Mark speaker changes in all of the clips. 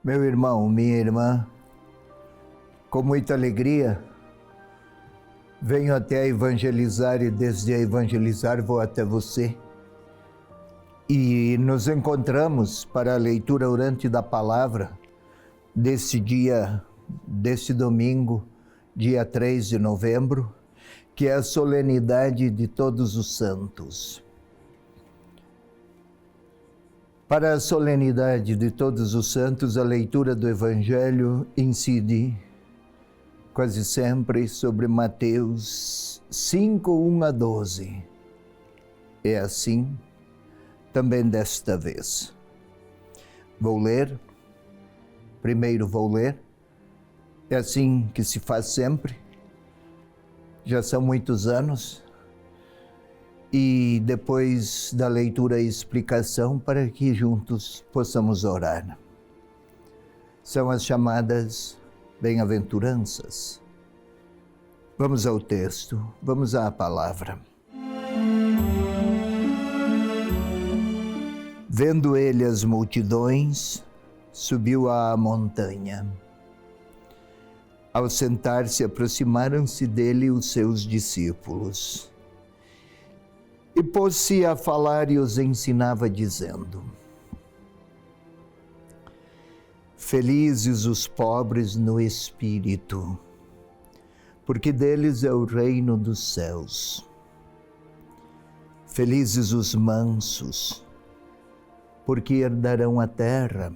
Speaker 1: Meu irmão, minha irmã, com muita alegria, venho até a evangelizar e desde a evangelizar vou até você. E nos encontramos para a leitura orante da palavra deste domingo, dia 3 de novembro, que é a solenidade de Todos os Santos. Para a solenidade de Todos os Santos, a leitura do Evangelho incide quase sempre sobre Mateus 5, 1 a 12. É assim também desta vez. Primeiro vou ler, é assim que se faz sempre, já são muitos anos, e depois da leitura e explicação para que juntos possamos orar. São as chamadas bem-aventuranças. Vamos ao texto, vamos à palavra. Vendo ele as multidões, subiu à montanha. Ao sentar-se, aproximaram-se dele os seus discípulos. E pôs-se a falar e os ensinava, dizendo: Felizes os pobres no espírito, porque deles é o reino dos céus. Felizes os mansos, porque herdarão a terra.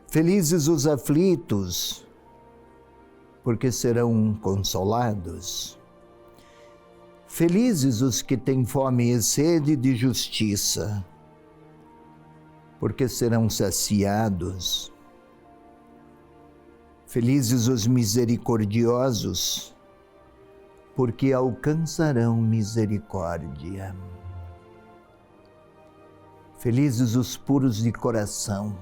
Speaker 1: Felizes os aflitos, porque serão consolados. Felizes os que têm fome e sede de justiça, porque serão saciados. Felizes os misericordiosos, porque alcançarão misericórdia. Felizes os puros de coração,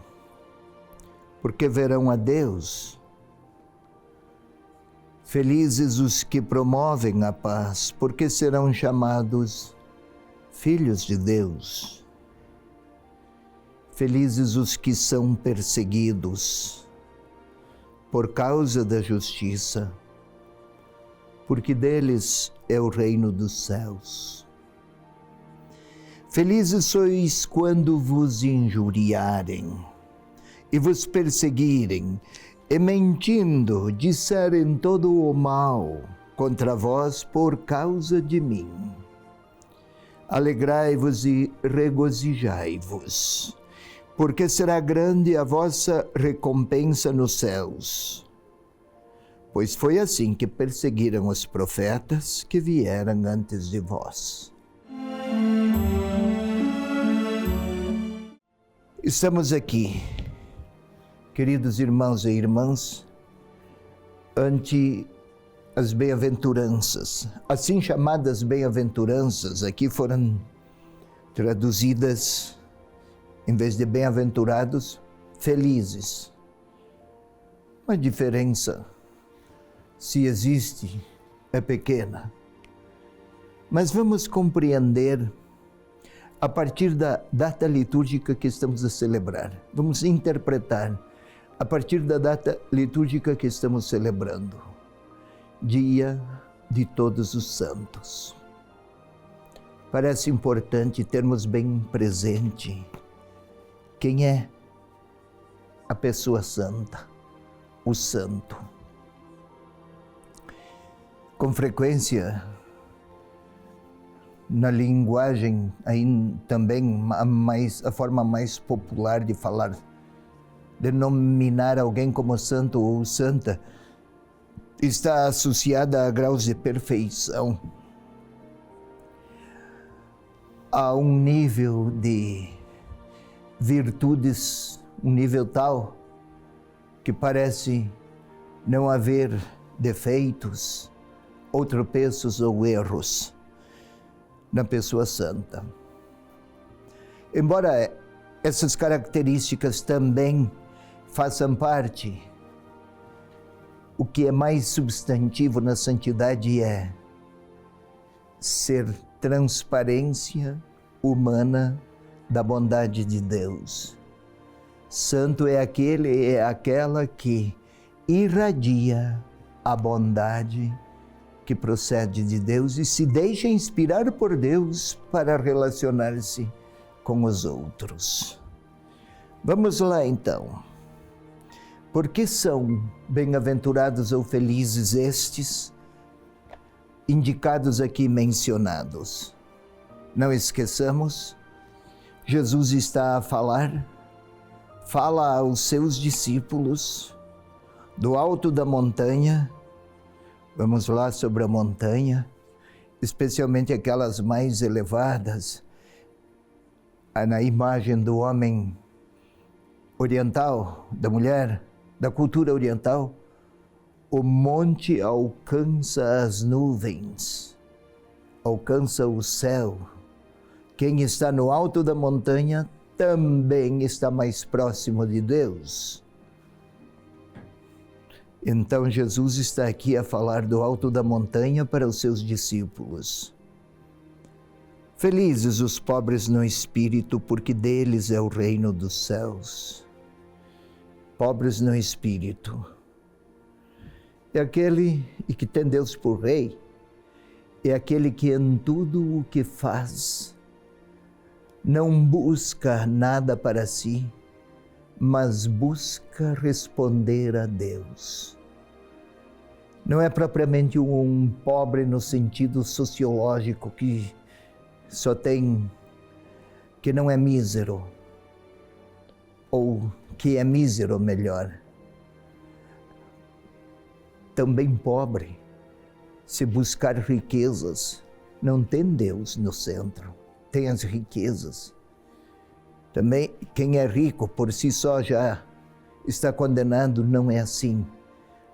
Speaker 1: porque verão a Deus. Felizes os que promovem a paz, porque serão chamados filhos de Deus. Felizes os que são perseguidos por causa da justiça, porque deles é o reino dos céus. Felizes sois quando vos injuriarem e vos perseguirem, e mentindo disserem todo o mal contra vós por causa de mim. Alegrai-vos e regozijai-vos, porque será grande a vossa recompensa nos céus. Pois foi assim que perseguiram os profetas que vieram antes de vós. Estamos aqui, queridos irmãos e irmãs, ante as bem-aventuranças. Assim chamadas bem-aventuranças, aqui foram traduzidas, em vez de bem-aventurados, felizes. Uma diferença, se existe, é pequena. Mas vamos compreender a partir da data litúrgica que estamos a celebrar. Vamos interpretar a partir da data litúrgica que estamos celebrando, Dia de Todos os Santos. Parece importante termos bem presente quem é a pessoa santa, o santo. Com frequência, na linguagem, aí também a forma mais popular de falar, denominar alguém como santo ou santa, está associada a graus de perfeição, a um nível de virtudes, um nível tal que parece não haver defeitos, ou tropeços ou erros na pessoa santa. Embora essas características também façam parte, o que é mais substantivo na santidade é ser transparência humana da bondade de Deus. Santo é aquele, é aquela que irradia a bondade que procede de Deus e se deixa inspirar por Deus para relacionar-se com os outros. Vamos lá então. Por que são bem-aventurados ou felizes estes indicados aqui mencionados? Não esqueçamos, Jesus está a fala aos seus discípulos do alto da montanha. Vamos lá sobre a montanha, especialmente aquelas mais elevadas, na imagem do homem oriental, da mulher, da cultura oriental. O monte alcança as nuvens, alcança o céu. Quem está no alto da montanha também está mais próximo de Deus. Então Jesus está aqui a falar do alto da montanha para os seus discípulos. Felizes os pobres no espírito, porque deles é o reino dos céus. Pobres no espírito. É aquele que tem Deus por rei, é aquele que em tudo o que faz não busca nada para si, mas busca responder a Deus. Não é propriamente um pobre no sentido sociológico que só tem, que não é mísero, ou que é mísero melhor. Também pobre, se buscar riquezas, não tem Deus no centro. Tem as riquezas. Também quem é rico por si só já está condenado, não é assim.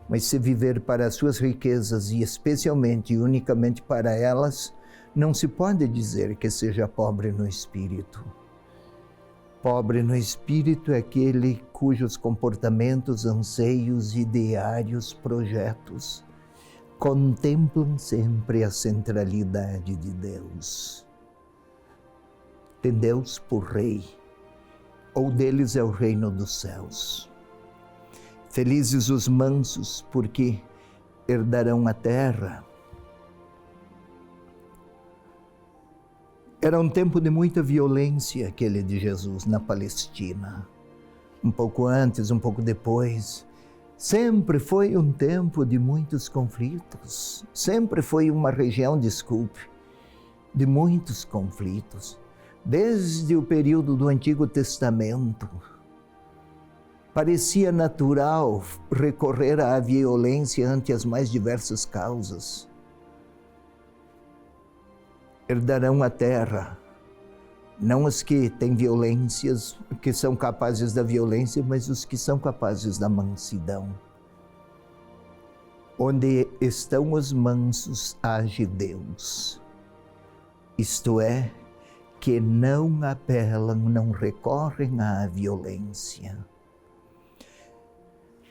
Speaker 1: Mas se viver para as suas riquezas e especialmente e unicamente para elas, não se pode dizer que seja pobre no espírito. Pobre no espírito é aquele cujos comportamentos, anseios, ideários, projetos contemplam sempre a centralidade de Deus. Tem Deus por rei, ou deles é o reino dos céus. Felizes os mansos, porque herdarão a terra. Era um tempo de muita violência, aquele de Jesus na Palestina. Um pouco antes, um pouco depois. Sempre foi um tempo de muitos conflitos. Sempre foi uma região, de muitos conflitos. Desde o período do Antigo Testamento, parecia natural recorrer à violência ante as mais diversas causas. Herdarão a terra, não os que têm violências, que são capazes da violência, mas os que são capazes da mansidão. Onde estão os mansos, age Deus. Isto é, que não apelam, não recorrem à violência.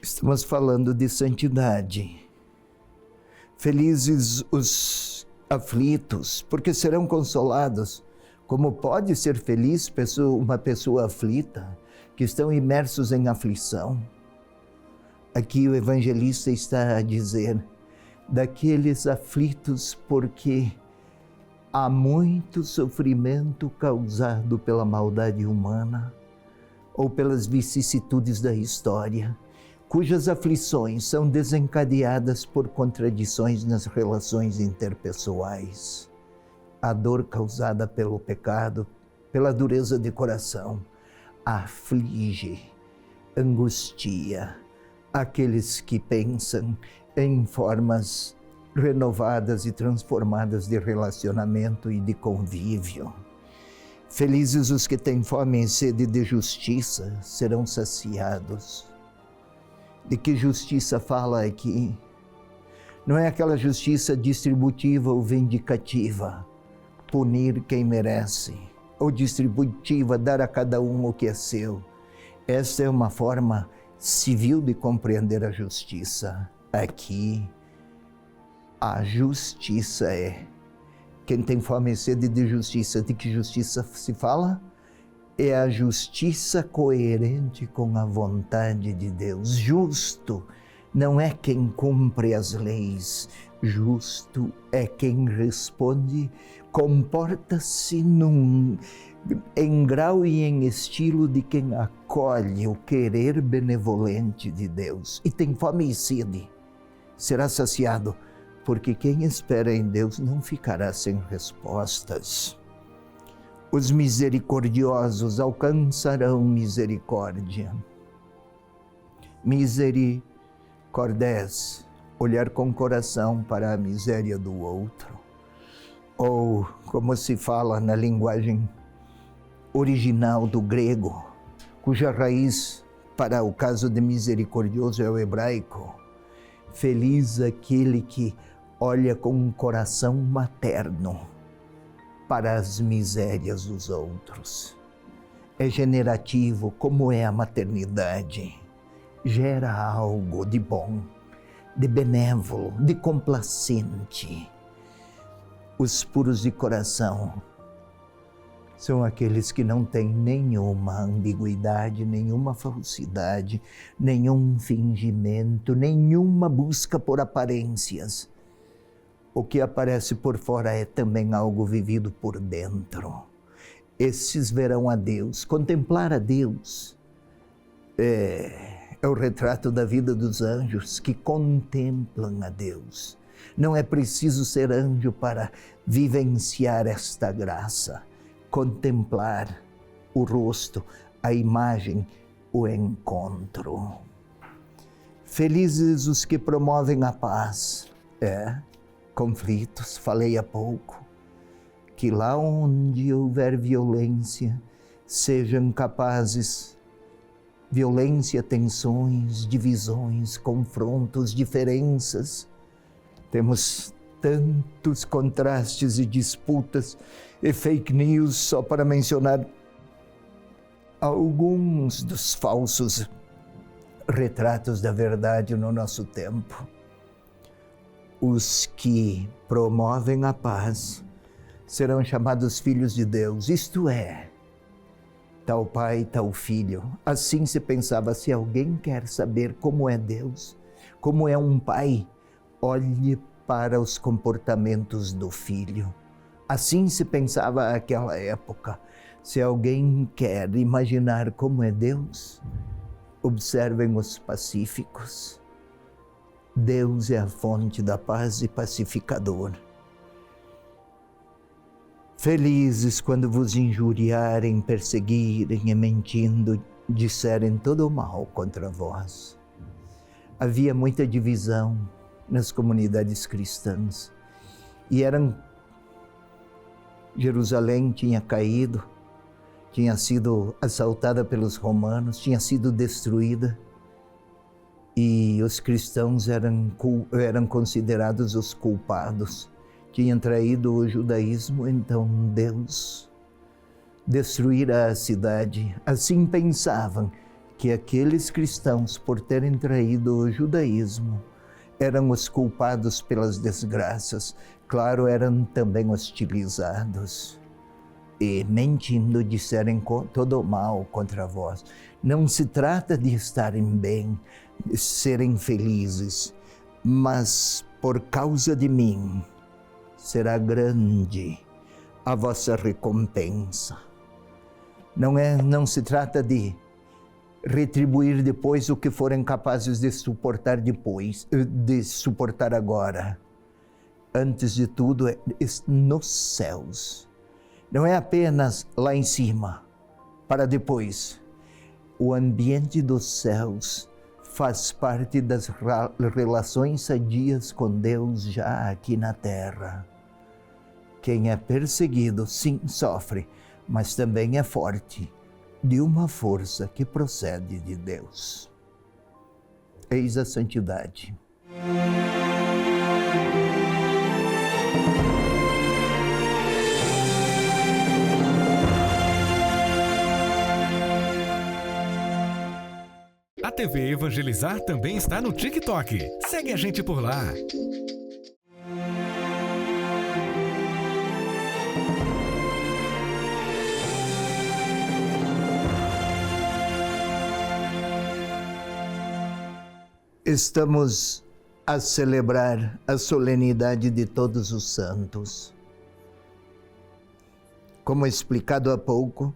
Speaker 1: Estamos falando de santidade. Felizes os aflitos, porque serão consolados. Como pode ser feliz uma pessoa aflita, que estão imersos em aflição? Aqui o evangelista está a dizer, daqueles aflitos porque há muito sofrimento causado pela maldade humana ou pelas vicissitudes da história, cujas aflições são desencadeadas por contradições nas relações interpessoais. A dor causada pelo pecado, pela dureza de coração, aflige, angustia aqueles que pensam em formas renovadas e transformadas de relacionamento e de convívio. Felizes os que têm fome e sede de justiça, serão saciados. De que justiça fala aqui? Não é aquela justiça distributiva ou vindicativa, punir quem merece, ou distributiva, dar a cada um o que é seu. Esta é uma forma civil de compreender a justiça. Aqui, a justiça é, quem tem fome e sede de justiça, de que justiça se fala? é a justiça coerente com a vontade de Deus. Justo não é quem cumpre as leis, justo é quem responde, comporta-se em grau e em estilo de quem acolhe o querer benevolente de Deus. E tem fome e sede, será saciado, porque quem espera em Deus não ficará sem respostas. Os misericordiosos alcançarão misericórdia. Misericordés, olhar com coração para a miséria do outro. Ou, como se fala na linguagem original do grego, cuja raiz para o caso de misericordioso é o hebraico. Feliz aquele que olha com um coração materno para as misérias dos outros. É generativo, como é a maternidade. Gera algo de bom, de benévolo, de complacente. Os puros de coração são aqueles que não têm nenhuma ambiguidade, nenhuma falsidade, nenhum fingimento, nenhuma busca por aparências. O que aparece por fora é também algo vivido por dentro. Esses verão a Deus. Contemplar a Deus é o retrato da vida dos anjos que contemplam a Deus. Não é preciso ser anjo para vivenciar esta graça. Contemplar o rosto, a imagem, o encontro. Felizes os que promovem a paz. Conflitos, falei há pouco, que lá onde houver violência, sejam capazes, violência, tensões, divisões, confrontos, diferenças. Temos tantos contrastes e disputas e fake news, só para mencionar alguns dos falsos retratos da verdade no nosso tempo. Os que promovem a paz serão chamados filhos de Deus, isto é, tal pai, tal filho. Assim se pensava, se alguém quer saber como é Deus, como é um pai, olhe para os comportamentos do filho. Assim se pensava naquela época. Se alguém quer imaginar como é Deus, observem os pacíficos. Deus é a fonte da paz e pacificador. Felizes quando vos injuriarem, perseguirem e mentindo, disserem todo o mal contra vós. Havia muita divisão nas comunidades cristãs e Jerusalém tinha caído, tinha sido assaltada pelos romanos, tinha sido destruída. E os cristãos eram considerados os culpados. Tinham traído o judaísmo, então Deus destruíra a cidade. Assim pensavam que aqueles cristãos, por terem traído o judaísmo, eram os culpados pelas desgraças. Claro, eram também hostilizados. E mentindo disserem todo o mal contra vós. Não se trata de estarem bem, de serem felizes, mas por causa de mim será grande a vossa recompensa. Não se trata de retribuir depois o que forem capazes de suportar depois, de suportar agora. Antes de tudo, é nos céus. Não é apenas lá em cima, para depois. O ambiente dos céus faz parte das relações sadias com Deus já aqui na terra. Quem é perseguido, sim, sofre, mas também é forte, de uma força que procede de Deus. Eis a santidade.
Speaker 2: A TV Evangelizar também está no TikTok. Segue a gente por lá.
Speaker 1: Estamos a celebrar a solenidade de Todos os Santos. Como explicado há pouco,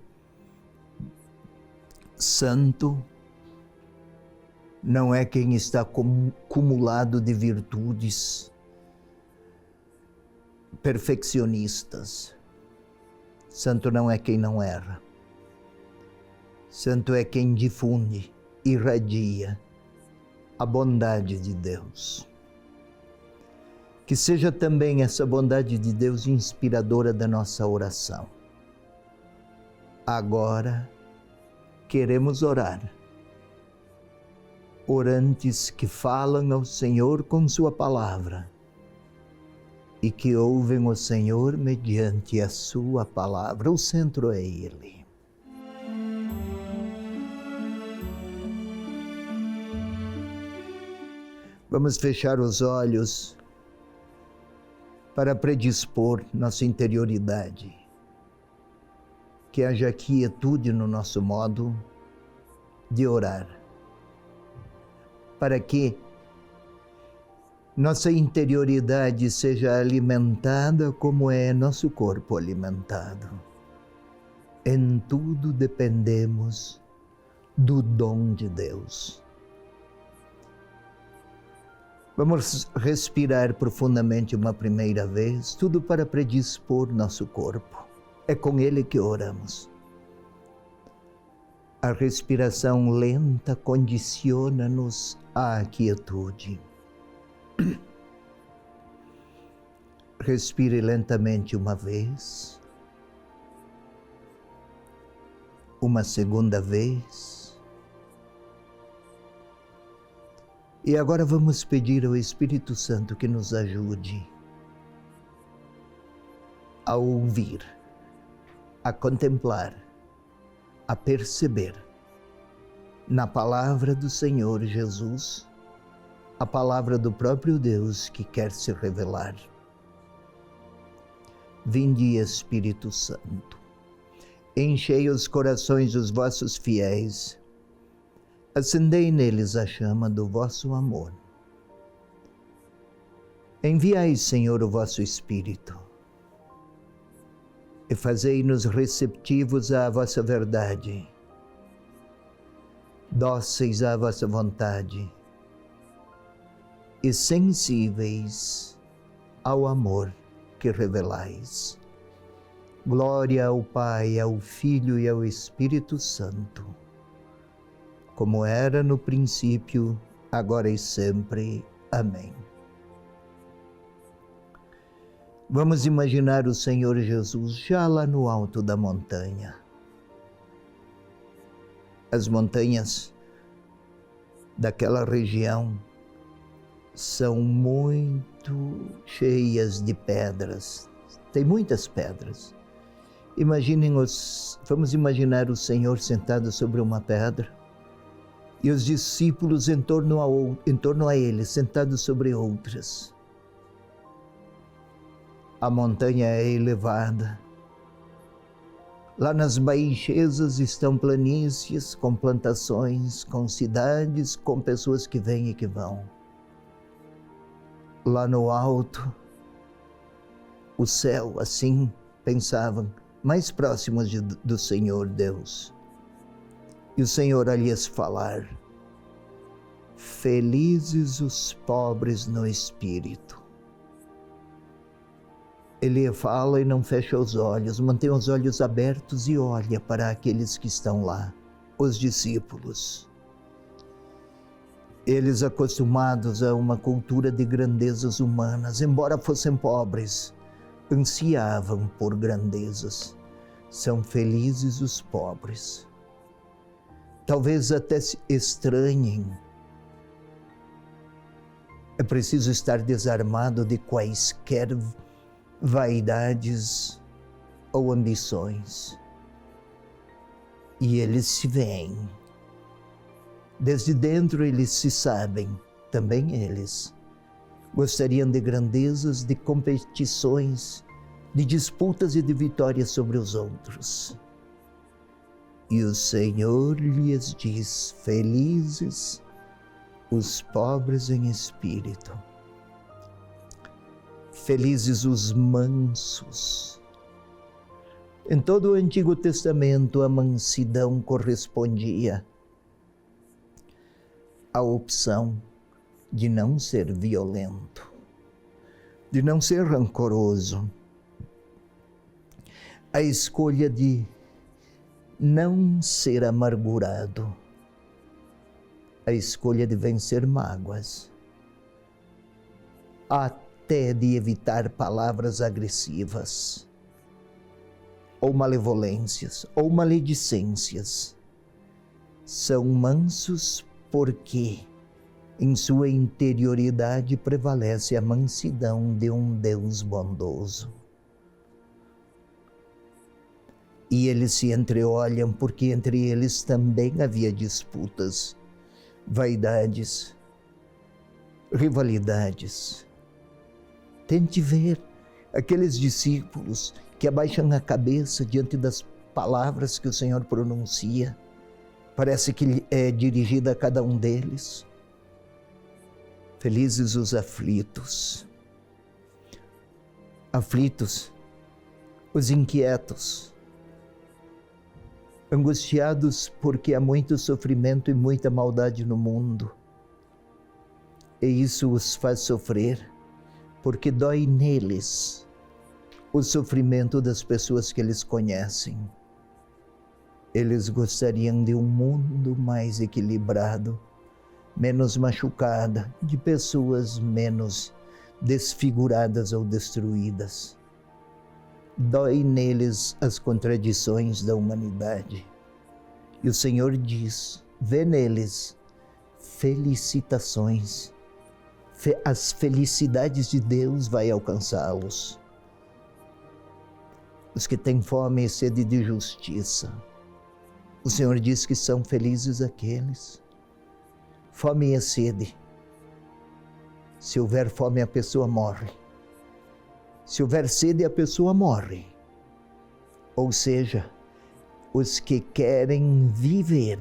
Speaker 1: santo não é quem está cumulado de virtudes perfeccionistas. Santo não é quem não erra. Santo é quem difunde, irradia a bondade de Deus. Que seja também essa bondade de Deus inspiradora da nossa oração. Agora, queremos orar. Orantes que falam ao Senhor com sua palavra e que ouvem o Senhor mediante a sua palavra. O centro é Ele. Vamos fechar os olhos para predispor nossa interioridade. Que haja quietude no nosso modo de orar. Para que nossa interioridade seja alimentada como é nosso corpo alimentado. Em tudo dependemos do dom de Deus. Vamos respirar profundamente uma primeira vez, tudo para predispor nosso corpo. É com ele que oramos. A respiração lenta condiciona-nos à quietude. Respire lentamente uma vez, uma segunda vez. E agora vamos pedir ao Espírito Santo que nos ajude a ouvir, a contemplar, a perceber na palavra do Senhor Jesus, a palavra do próprio Deus que quer se revelar. Vinde, Espírito Santo, enchei os corações dos vossos fiéis, acendei neles a chama do vosso amor. Enviai, Senhor, o vosso Espírito, e fazei-nos receptivos à vossa verdade, dóceis à vossa vontade e sensíveis ao amor que revelais. Glória ao Pai, ao Filho e ao Espírito Santo, como era no princípio, agora e sempre. Amém. Vamos imaginar o Senhor Jesus já lá no alto da montanha. As montanhas daquela região são muito cheias de pedras. Tem muitas pedras. Vamos imaginar o Senhor sentado sobre uma pedra e os discípulos em torno a ele, sentados sobre outras. A montanha é elevada. Lá nas baixezas estão planícies com plantações, com cidades, com pessoas que vêm e que vão. Lá no alto, o céu, assim pensavam, mais próximos do Senhor Deus. E o Senhor a lhes falar: felizes os pobres no espírito. Ele fala e não fecha os olhos, mantém os olhos abertos e olha para aqueles que estão lá, os discípulos. Eles, acostumados a uma cultura de grandezas humanas, embora fossem pobres, ansiavam por grandezas. São felizes os pobres. Talvez até se estranhem. É preciso estar desarmado de quaisquer vaidades ou ambições. E eles se veem. Desde dentro eles se sabem, também eles. Gostariam de grandezas, de competições, de disputas e de vitórias sobre os outros. E o Senhor lhes diz: felizes os pobres em espírito. Felizes os mansos. Em todo o Antigo Testamento, a mansidão correspondia à opção de não ser violento, de não ser rancoroso, a escolha de não ser amargurado, a escolha de vencer mágoas, até de evitar palavras agressivas, ou malevolências, ou maledicências. São mansos porque em sua interioridade prevalece a mansidão de um Deus bondoso. E eles se entreolham porque entre eles também havia disputas, vaidades, rivalidades. Tente ver aqueles discípulos que abaixam a cabeça diante das palavras que o Senhor pronuncia. Parece que é dirigida a cada um deles. Felizes os aflitos. Aflitos, os inquietos, angustiados porque há muito sofrimento e muita maldade no mundo. E isso os faz sofrer, porque dói neles o sofrimento das pessoas que eles conhecem. Eles gostariam de um mundo mais equilibrado, menos machucada, de pessoas menos desfiguradas ou destruídas. Dói neles as contradições da humanidade. E o Senhor diz, vê neles felicitações. As felicidades de Deus vai alcançá-los. Os que têm fome e sede de justiça. O Senhor diz que são felizes aqueles. Fome e sede. Se houver fome, a pessoa morre. Se houver sede, a pessoa morre. Ou seja, os que querem viver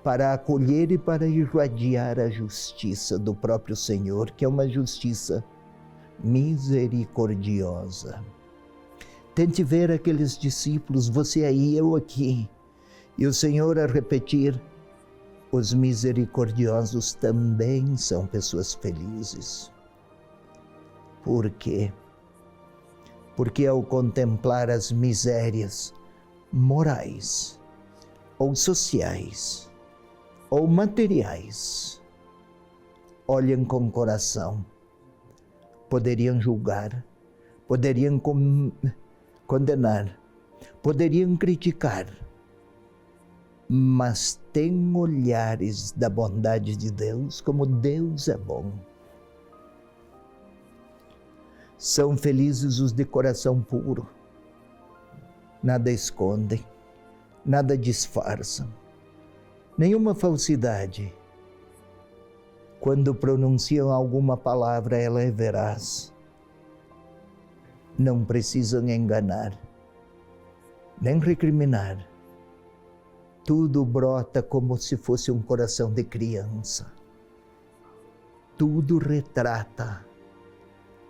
Speaker 1: para acolher e para irradiar a justiça do próprio Senhor, que é uma justiça misericordiosa. Tente ver aqueles discípulos, você aí, eu aqui, e o Senhor a repetir, os misericordiosos também são pessoas felizes. Por quê? Porque ao contemplar as misérias morais, ou sociais, ou materiais, olham com coração, poderiam julgar, poderiam condenar, poderiam criticar, mas têm olhares da bondade de Deus, como Deus é bom. São felizes os de coração puro. Nada escondem, nada disfarçam, nenhuma falsidade. Quando pronunciam alguma palavra, ela é veraz. Não precisam enganar, nem recriminar. Tudo brota como se fosse um coração de criança. Tudo retrata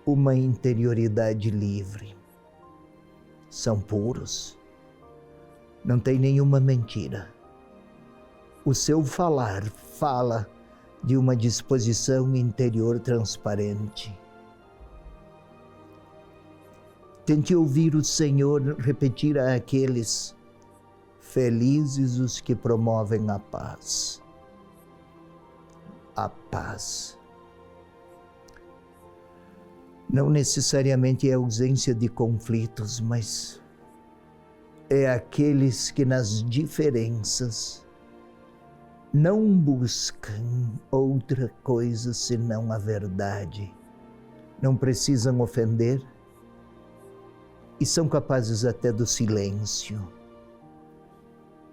Speaker 1: uma interioridade livre. São puros. Não tem nenhuma mentira. O seu falar fala de uma disposição interior transparente. Tente ouvir o Senhor repetir àqueles: felizes os que promovem a paz. A paz. Não necessariamente é a ausência de conflitos, mas é aqueles que nas diferenças não buscam outra coisa senão a verdade. Não precisam ofender e são capazes até do silêncio.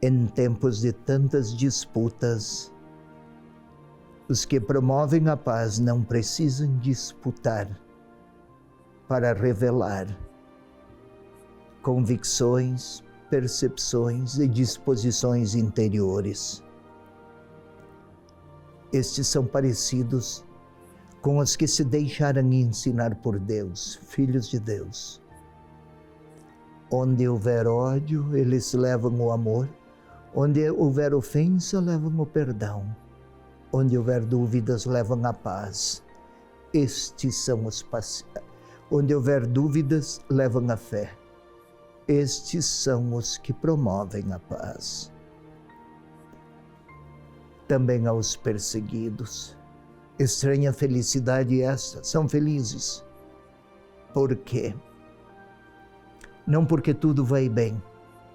Speaker 1: Em tempos de tantas disputas, os que promovem a paz não precisam disputar para revelar convicções, percepções e disposições interiores. Estes são parecidos com os que se deixaram ensinar por Deus, filhos de Deus. Onde houver ódio, eles levam o amor. Onde houver ofensa, levam o perdão. Onde houver dúvidas, levam a paz. Estes são os pacientes. Onde houver dúvidas, levam a fé. Estes são os que promovem a paz. Também aos perseguidos. Estranha felicidade esta, são felizes. Por quê? Não porque tudo vai bem,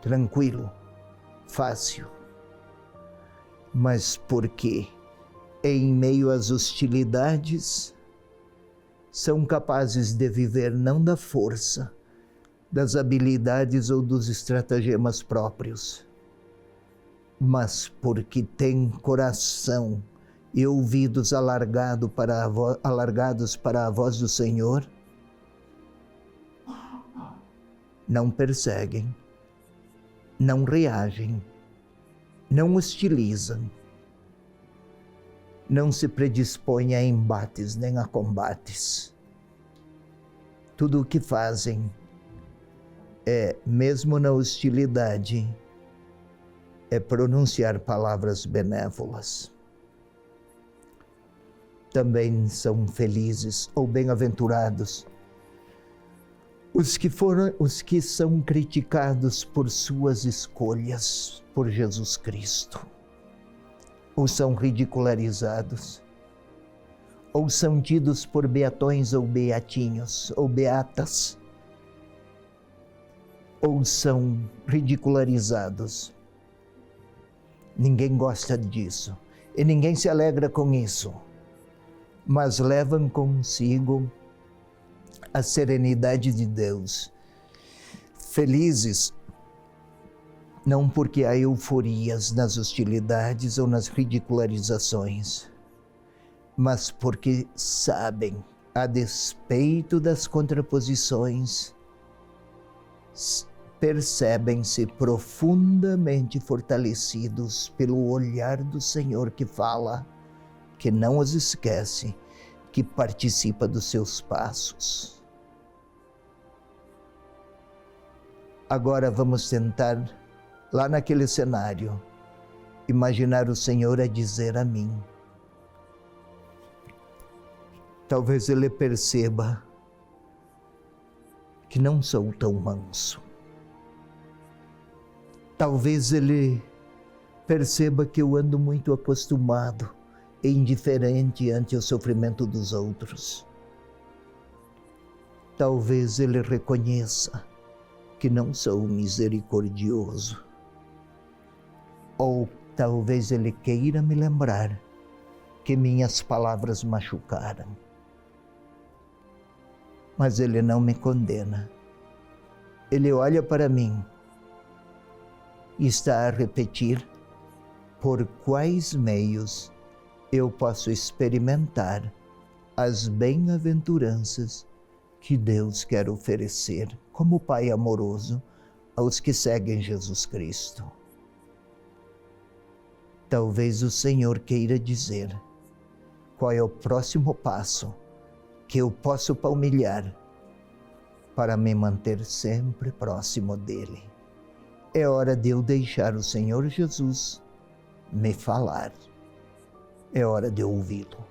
Speaker 1: tranquilo, fácil, mas porque em meio às hostilidades são capazes de viver não da força, das habilidades ou dos estratagemas próprios, mas porque têm coração e ouvidos alargados para a voz do Senhor, não perseguem, não reagem, não hostilizam, não se predispõem a embates nem a combates. Tudo o que fazem é, mesmo na hostilidade, é pronunciar palavras benévolas. Também são felizes ou bem-aventurados os que são criticados por suas escolhas por Jesus Cristo, ou são ridicularizados, ou são tidos por beatões ou beatinhos, ou beatas, ou são ridicularizados. Ninguém gosta disso, e ninguém se alegra com isso, mas levam consigo a serenidade de Deus. Felizes, não porque há euforias nas hostilidades ou nas ridicularizações, mas porque sabem, a despeito das contraposições, percebem-se profundamente fortalecidos pelo olhar do Senhor que fala, que não os esquece, que participa dos seus passos. Agora vamos tentar, lá naquele cenário, imaginar o Senhor a dizer a mim. Talvez Ele perceba que não sou tão manso. Talvez Ele perceba que eu ando muito acostumado e indiferente ante o sofrimento dos outros. Talvez Ele reconheça que não sou misericordioso. Ou talvez Ele queira me lembrar que minhas palavras machucaram. Mas Ele não me condena. Ele olha para mim e está a repetir por quais meios eu posso experimentar as bem-aventuranças que Deus quer oferecer como Pai amoroso aos que seguem Jesus Cristo. Talvez o Senhor queira dizer qual é o próximo passo que eu posso palmilhar para me manter sempre próximo dele. É hora de eu deixar o Senhor Jesus me falar. É hora de ouvi-lo.